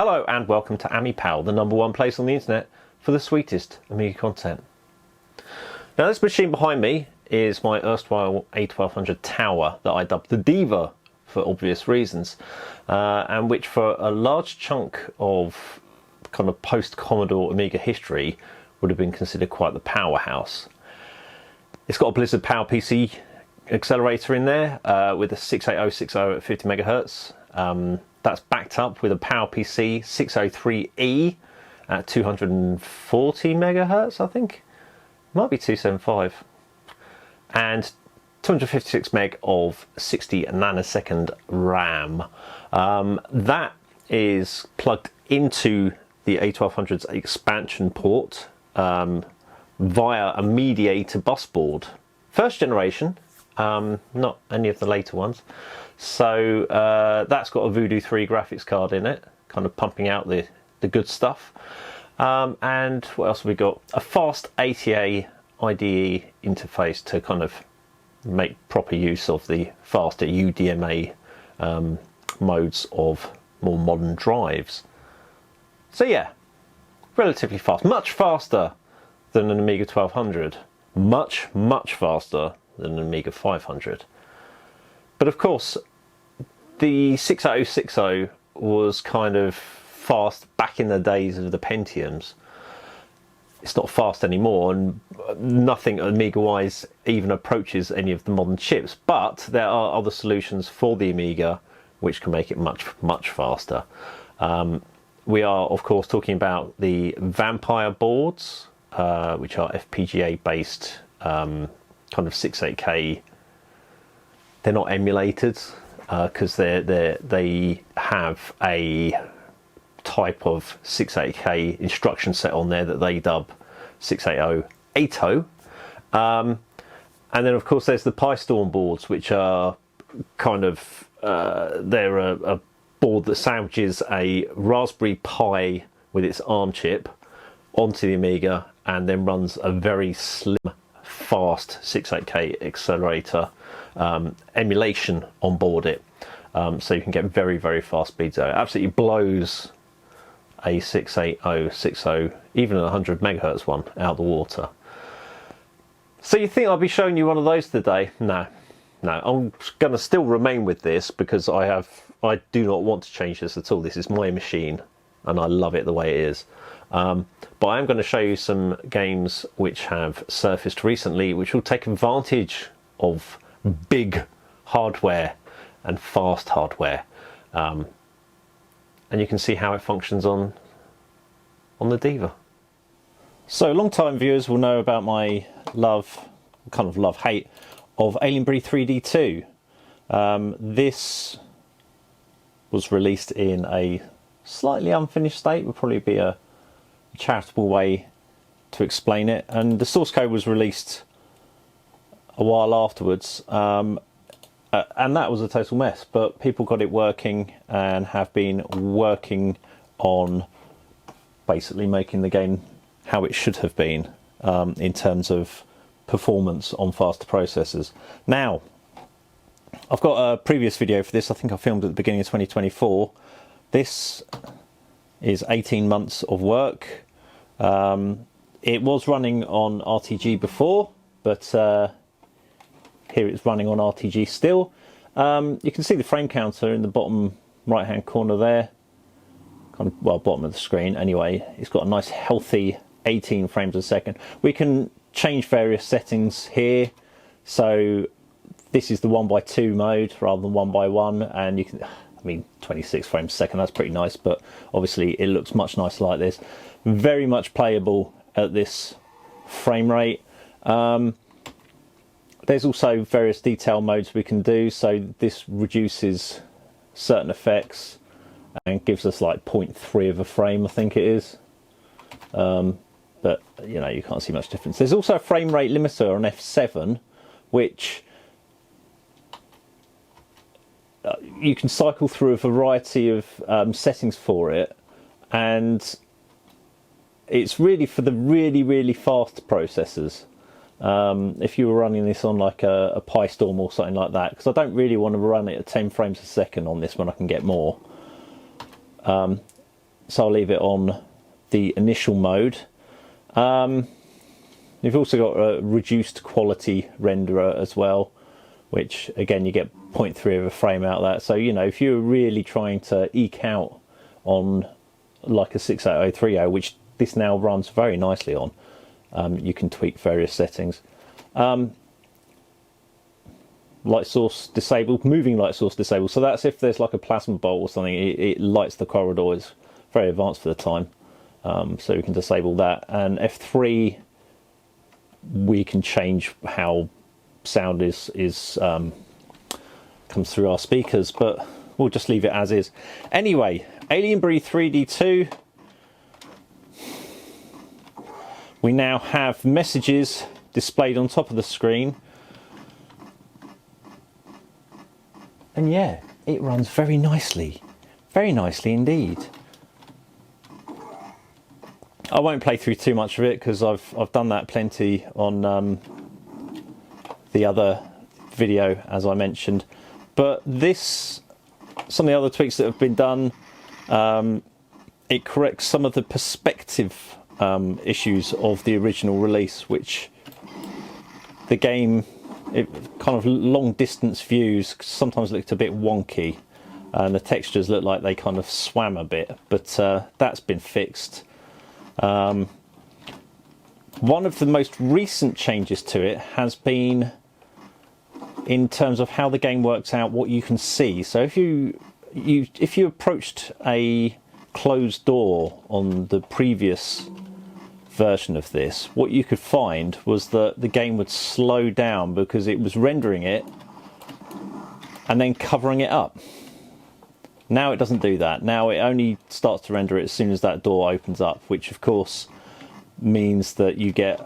Hello and welcome to Amipal, the #1 place on the internet for the sweetest Amiga content. Now this machine behind me is my erstwhile A1200 tower that I dubbed the Diva for obvious reasons, and which for a large chunk of kind of post-Commodore Amiga history would have been considered quite the powerhouse. It's got a Blizzard PowerPC accelerator in there with a 68060 at 50 megahertz. That's backed up with a PowerPC 603E at 240 megahertz, I think. Might be 275. And 256 meg of 60 nanosecond RAM. That is plugged into the A1200's expansion port via a mediator bus board. First generation, not any of the later ones. So that's got a Voodoo 3 graphics card in it, kind of pumping out the good stuff. And what else have we got? A fast ATA IDE interface to kind of make proper use of the faster UDMA modes of more modern drives. So yeah, relatively fast, much faster than an Amiga 1200, much faster than an Amiga 500. But of course, the 68060 was kind of fast back in the days of the Pentiums. It's not fast anymore, and nothing Amiga-wise even approaches any of the modern chips. But there are other solutions for the Amiga which can make it much faster. We are, of course, talking about the Vampire boards, which are FPGA-based kind of 68K. They're not emulated because they have a type of 680K instruction set on there that they dub 68080. And then of course there's the Pistorm boards, which are kind of they're a board that sandwiches a Raspberry Pi with its ARM chip onto the Amiga and then runs a very slim, fast 68K accelerator emulation on board it, so you can get very fast speeds out. It absolutely blows a 68060, even a 100 megahertz one, out the water. So you think I'll be showing you one of those today? No, I'm going to still remain with this because I do not want to change this at all. This is my machine and I love it the way it is. But I am going to show you some games which have surfaced recently which will take advantage of big hardware and fast hardware, and you can see how it functions on the Diva. So long time viewers will know about my love-hate of Alien Breed 3D 2. This was released in a slightly unfinished state, would probably be a charitable way to explain it, and the source code was released a while afterwards, and that was a total mess, but people got it working and have been working on basically making the game how it should have been in terms of performance on faster processors. Now, I've got a previous video for this. I think I filmed at the beginning of 2024. This is 18 months of work. It was running on RTG before, but here it's running on RTG still. You can see the frame counter in the bottom right hand corner there, kind of, well, bottom of the screen anyway. It's got a nice healthy 18 frames a second. We can change various settings here, so this is the 1x2 mode rather than 1x1, and you can, I mean, 26 frames a second, that's pretty nice, but obviously it looks much nicer like this. Very much playable at this frame rate. There's also various detail modes we can do, so this reduces certain effects and gives us like 0.3 of a frame, I think it is. But you know, you can't see much difference. There's also a frame rate limiter on F7, which you can cycle through a variety of settings for it, and it's really for the really fast processors. If you were running this on like a Pistorm or something like that, because I don't really want to run it at 10 frames a second on this when I can get more. so I'll leave it on the initial mode. You've also got a reduced quality renderer as well, which again you get 0.3 of a frame out of that. So you know, if you're really trying to eke out on like a 68030, which this now runs very nicely on, you can tweak various settings. Light source disabled, moving light source disabled. So that's if there's like a plasma bolt or something, it lights the corridor. It's very advanced for the time. So we can disable that. And F3, we can change how sound comes through our speakers, but we'll just leave it as is. Anyway, Alien Breed 3D2. We now have messages displayed on top of the screen. And yeah, it runs very nicely indeed. I won't play through too much of it because I've done that plenty on the other video, as I mentioned. But some of the other tweaks that have been done, it corrects some of the perspective issues of the original release, which the game, kind of long distance views sometimes looked a bit wonky, and the textures look like they kind of swam a bit, but that's been fixed. One of the most recent changes to it has been in terms of how the game works out what you can see. So if you approached a closed door on the previous version of this, what you could find was that the game would slow down because it was rendering it and then covering it up. Now it doesn't do that. Now it only starts to render it as soon as that door opens up, which of course means that you get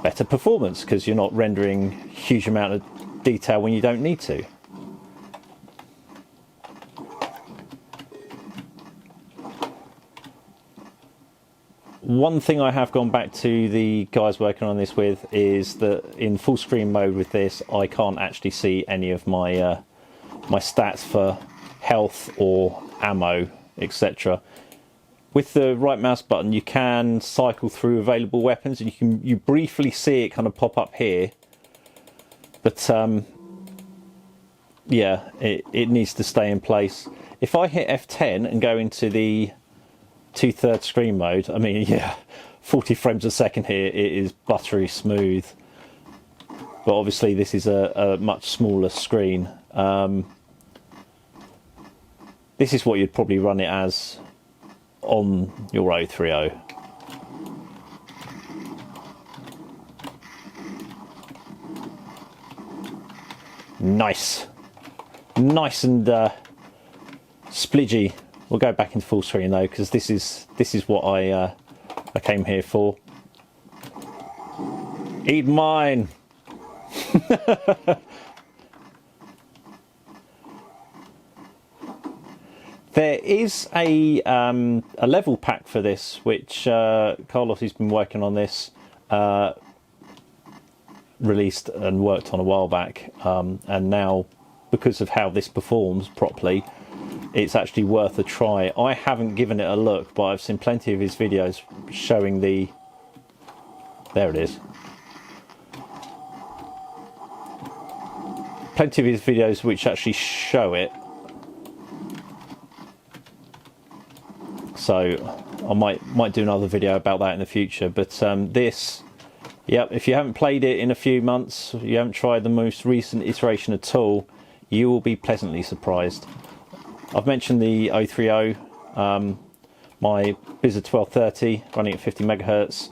better performance because you're not rendering a huge amount of detail when you don't need to. One thing I have gone back to the guys working on this with is that in full screen mode with this, I can't actually see any of my my stats for health or ammo, etc. With the right mouse button, you can cycle through available weapons, and you briefly see it kind of pop up here. But yeah, it needs to stay in place. If I hit F10 and go into the 2/3 screen mode, I mean, yeah, 40 frames a second here, it is buttery smooth. But obviously this is a much smaller screen. This is what you'd probably run it as on your 030. Nice and splidgy. We'll go back into full screen though, because this is what I came here for. Eat mine. There is a level pack for this, which Carlos has been working on this, released and worked on a while back, and now because of how this performs properly, it's actually worth a try. I haven't given it a look, but I've seen plenty of his videos showing the... There it is. Plenty of his videos which actually show it. So I might do another video about that in the future. But this, yep, if you haven't played it in a few months, you haven't tried the most recent iteration at all, you will be pleasantly surprised. I've mentioned the 030, my Blizzard 1230 running at 50 megahertz.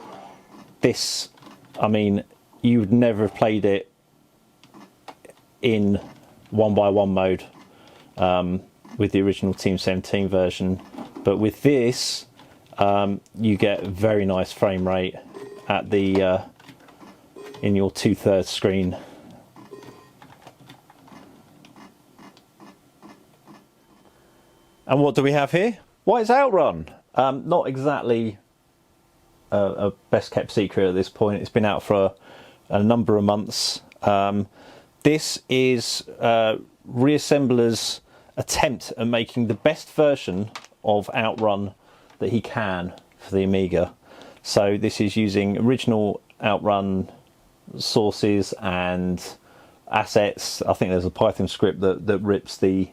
This, I mean, you would never have played it in 1x1 mode with the original Team 17 version, but with this you get a very nice frame rate at the in your 2/3 screen. And what do we have here? Why, it's OutRun. Not exactly a best kept secret at this point. It's been out for a number of months. This is Reassembler's attempt at making the best version of OutRun that he can for the Amiga. So this is using original OutRun sources and assets. I think there's a Python script that rips the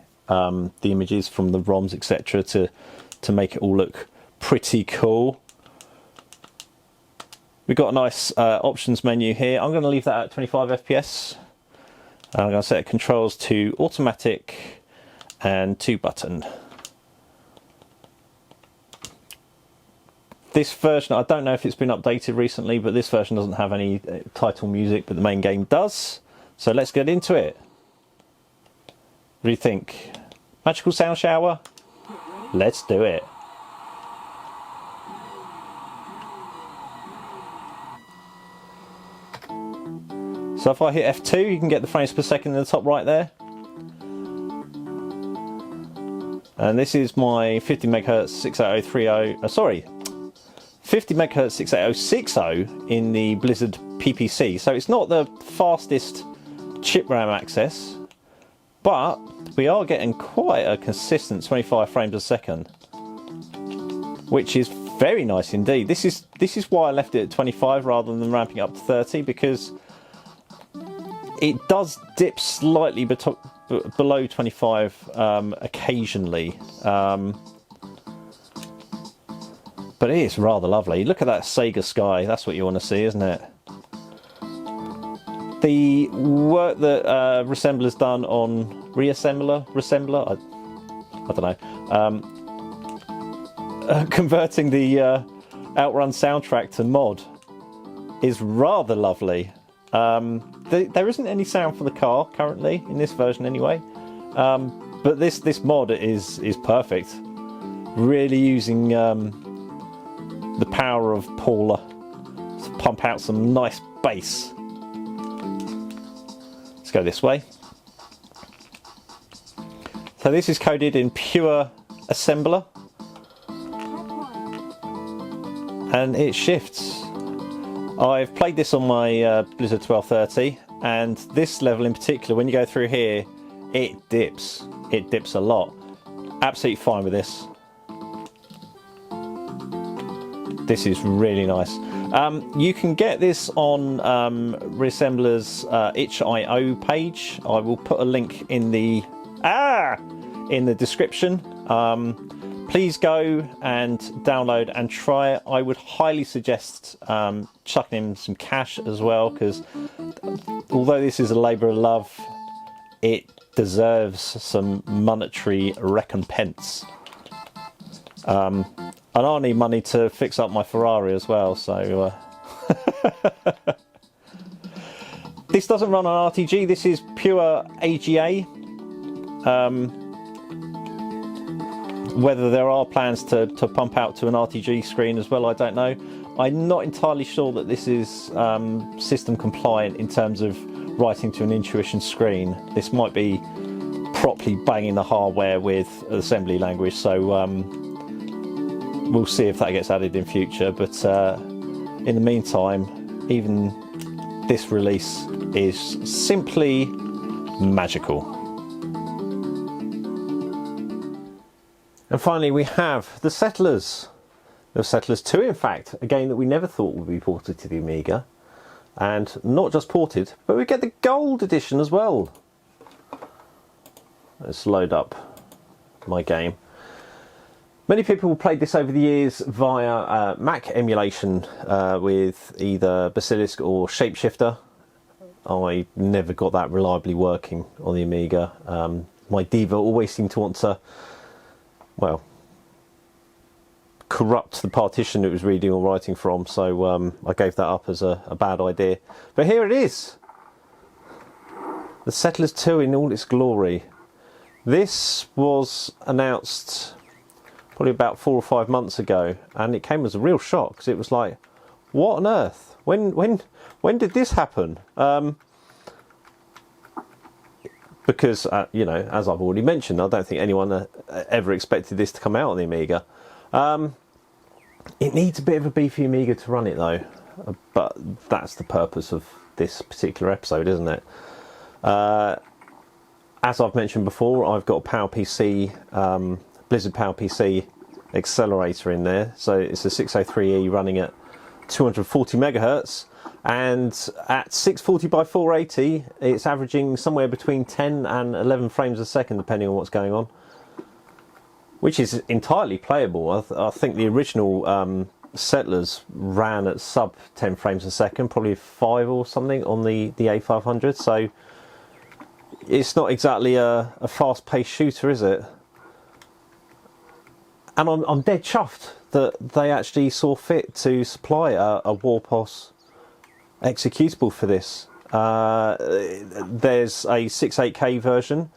images from the ROMs, etc., to make it all look pretty cool. We've got a nice options menu here. I'm going to leave that at 25 FPS. I'm going to set controls to automatic and 2-button. This version, I don't know if it's been updated recently, but this version doesn't have any title music, but the main game does. So let's get into it. What do you think? Magical sound shower? Let's do it. So if I hit F2, you can get the frames per second in the top right there. And this is my 50 MHz 68030, 50 MHz 68060 in the Blizzard PPC. So it's not the fastest chip RAM access, but we are getting quite a consistent 25 frames a second, which is very nice indeed. This is why I left it at 25 rather than ramping up to 30, because it does dip slightly below 25 occasionally, but it is rather lovely. Look at that Sega sky, that's what you want to see, isn't it? The work that Reassembler's done on Reassembler, I don't know, converting the OutRun soundtrack to mod is rather lovely. There isn't any sound for the car currently in this version anyway, but this mod is perfect. Really using the power of Paula to pump out some nice bass. Let's go this way. So this is coded in pure assembler, and it shifts. I've played this on my Blizzard 1230, and this level in particular, when you go through here, it dips. It dips a lot. Absolutely fine with this. This is really nice. You can get this on Reassembler's itch.io page. I will put a link in the description. Please go and download and try it. I would highly suggest chucking in some cash as well, because although this is a labour of love, it deserves some monetary recompense. And I need money to fix up my Ferrari as well, so this doesn't run on RTG. This is pure AGA. Whether there are plans to pump out to an RTG screen as well, I don't know. I'm not entirely sure that this is system compliant in terms of writing to an Intuition screen. This might be properly banging the hardware with assembly language, so we'll see if that gets added in future. But in the meantime, even this release is simply magical. And finally we have the Settlers. The Settlers 2, in fact, a game that we never thought would be ported to the Amiga. And not just ported, but we get the gold edition as well. Let's load up my game. Many people played this over the years via Mac emulation with either Basilisk or Shapeshifter. I never got that reliably working on the Amiga. My Diva always seemed to want to, well, corrupt the partition it was reading or writing from, so I gave that up as a bad idea. But here it is, the Settlers 2 in all its glory. This was announced probably about 4 or 5 months ago, and it came as a real shock, because it was like, what on earth? When did this happen? Because you know, as I've already mentioned, I don't think anyone ever expected this to come out on the Amiga. It needs a bit of a beefy Amiga to run it though, but that's the purpose of this particular episode, isn't it? As I've mentioned before, I've got a PowerPC, Blizzard PowerPC accelerator in there. So it's a 603E running at 240 megahertz, and at 640 by 480 it's averaging somewhere between 10 and 11 frames a second depending on what's going on, which is entirely playable. I think the original Settlers ran at sub 10 frames a second, probably 5 or something on the A500, so it's not exactly a fast-paced shooter, is it? And I'm dead chuffed that they actually saw fit to supply a Warpos executable for this. There's a 68K version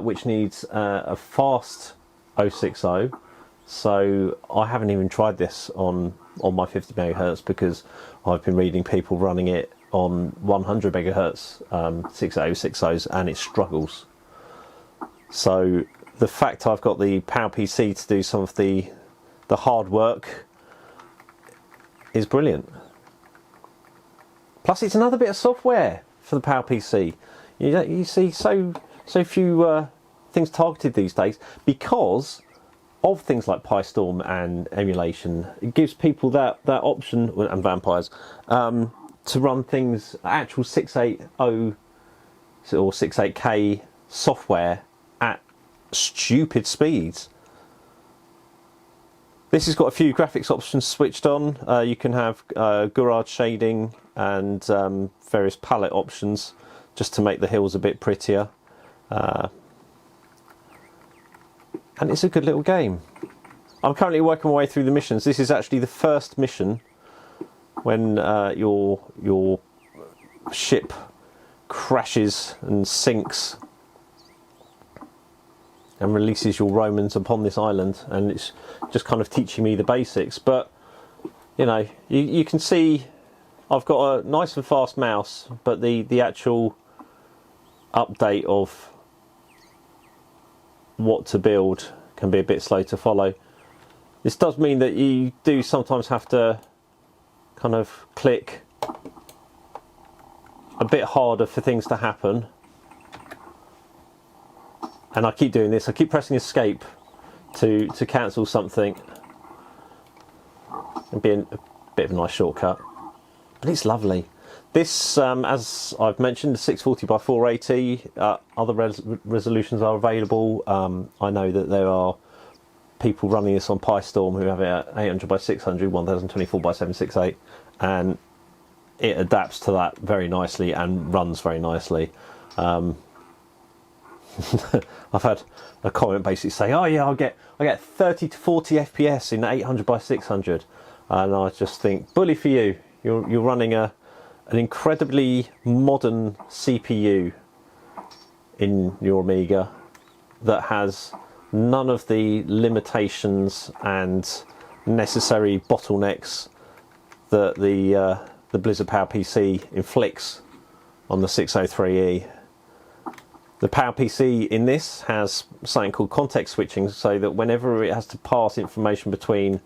which needs a fast 060, so I haven't even tried this on my 50 megahertz because I've been reading people running it on 100 megahertz 68060s and it struggles. So the fact I've got the PowerPC to do some of the hard work is brilliant. Plus it's another bit of software for the PowerPC. You see so few things targeted these days because of things like Pistorm and emulation. It gives people that option, and vampires, to run things, actual 680 or 68K software at stupid speeds. This has got a few graphics options switched on. You can have garage shading and various palette options just to make the hills a bit prettier. And it's a good little game. I'm currently working my way through the missions. This is actually the first mission when your ship crashes and sinks and releases your Romans upon this island, and it's just kind of teaching me the basics. But you know, you can see I've got a nice and fast mouse, but the actual update of what to build can be a bit slow to follow. This does mean that you do sometimes have to kind of click a bit harder for things to happen. And I keep doing this, I keep pressing escape to cancel something. It'd be a bit of a nice shortcut. But it's lovely. This, as I've mentioned, the 640 by 480, other resolutions are available. I know that there are people running this on Pistorm who have it at 800 by 600, 1024 by 768, and it adapts to that very nicely and runs very nicely. I've had a comment basically say, "Oh yeah, I get 30 to 40 FPS in 800 by 600," and I just think, bully for you. You're running an incredibly modern CPU in your Amiga that has none of the limitations and necessary bottlenecks that the Blizzard PowerPC inflicts on the 603E. The PowerPC in this has something called context switching, so that whenever it has to pass information between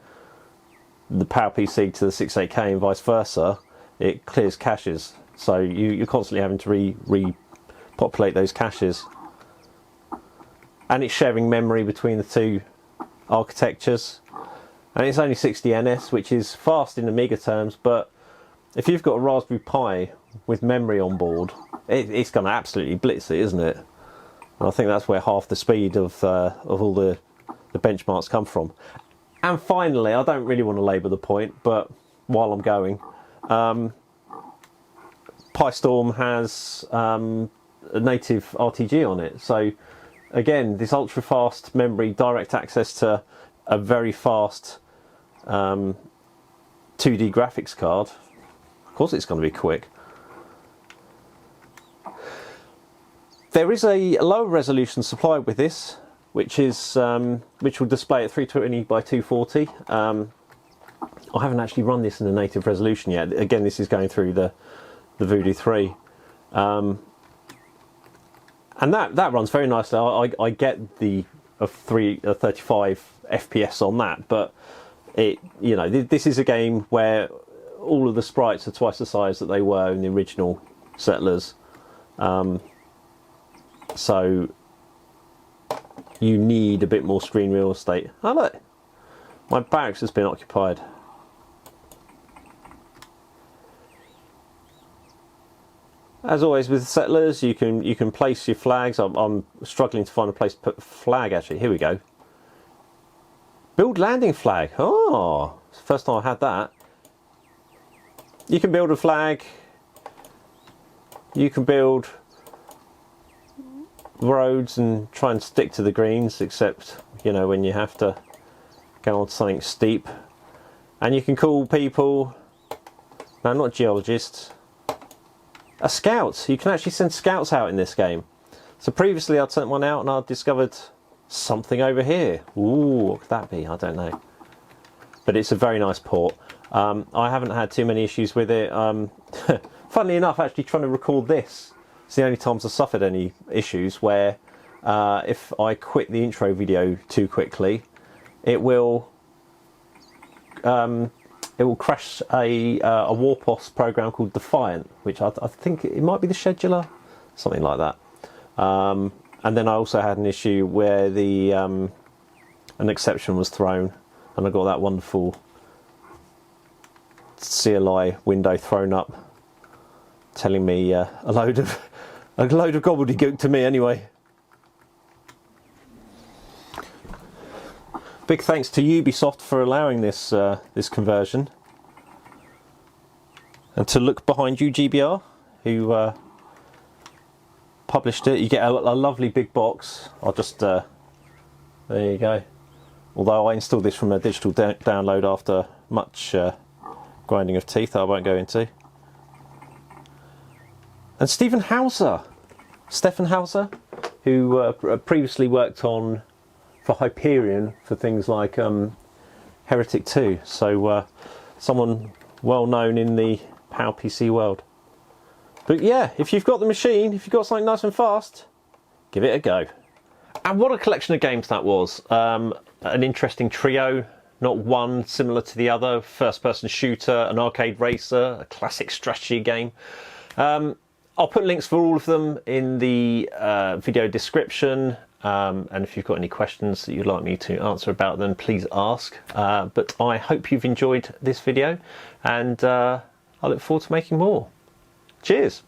the PowerPC to the 68K and vice versa, it clears caches. So you're constantly having to repopulate those caches. And it's sharing memory between the two architectures. And it's only 60 NS, which is fast in Amiga terms, but if you've got a Raspberry Pi with memory on board, it's going to absolutely blitz it, isn't it? And I think that's where half the speed of all the benchmarks come from. And finally, I don't really want to labour the point, but while I'm going, Pistorm has a native RTG on it. So again, this ultra fast memory, direct access to a very fast 2D graphics card. Of course it's going to be quick. There is a lower resolution supplied with this, which will display at 320 by 240. I haven't actually run this in the native resolution yet. Again, this is going through the Voodoo 3. And that runs very nicely. I get the 35 FPS on that, but this is a game where all of the sprites are twice the size that they were in the original Settlers. So you need a bit more screen real estate. Oh look, My barracks has been occupied. As always with settlers, you can place your flags. I'm struggling to find a place to put a flag actually. Here we go. Build landing flag. Oh, it's the first time I had that. You can build a flag. You can build roads and try and stick to the greens, except, you know, when you have to go on something steep. And you can call people, no, not geologists, a scout. You can actually send scouts out in this game. So previously I'd sent one out and I'd discovered something over here. Ooh, what could that be? I don't know. But it's a very nice port. I haven't had too many issues with it. Funnily enough, actually trying to record this, it's the only times I've suffered any issues where if I quit the intro video too quickly, it will crash a Warpos program called Defiant, which I think it might be the scheduler, something like that. And then I also had an issue where an exception was thrown, and I got that wonderful CLI window thrown up, telling me a load of gobbledygook to me anyway. Big thanks to Ubisoft for allowing this this conversion, and to Look Behind You GBR, who published it. You get a lovely big box. I'll just there you go. Although I installed this from a digital download after much grinding of teeth that I won't go into. And Stefan Hauser, who previously worked on for Hyperion for things like Heretic 2, so someone well known in the PowerPC world. But yeah, if you've got the machine, if you've got something nice and fast, give it a go. And what a collection of games that was. An interesting trio, not one similar to the other. First person shooter, an arcade racer, a classic strategy game. I'll put links for all of them in the video description. And if you've got any questions that you'd like me to answer about them, please ask. But I hope you've enjoyed this video, and I look forward to making more. Cheers!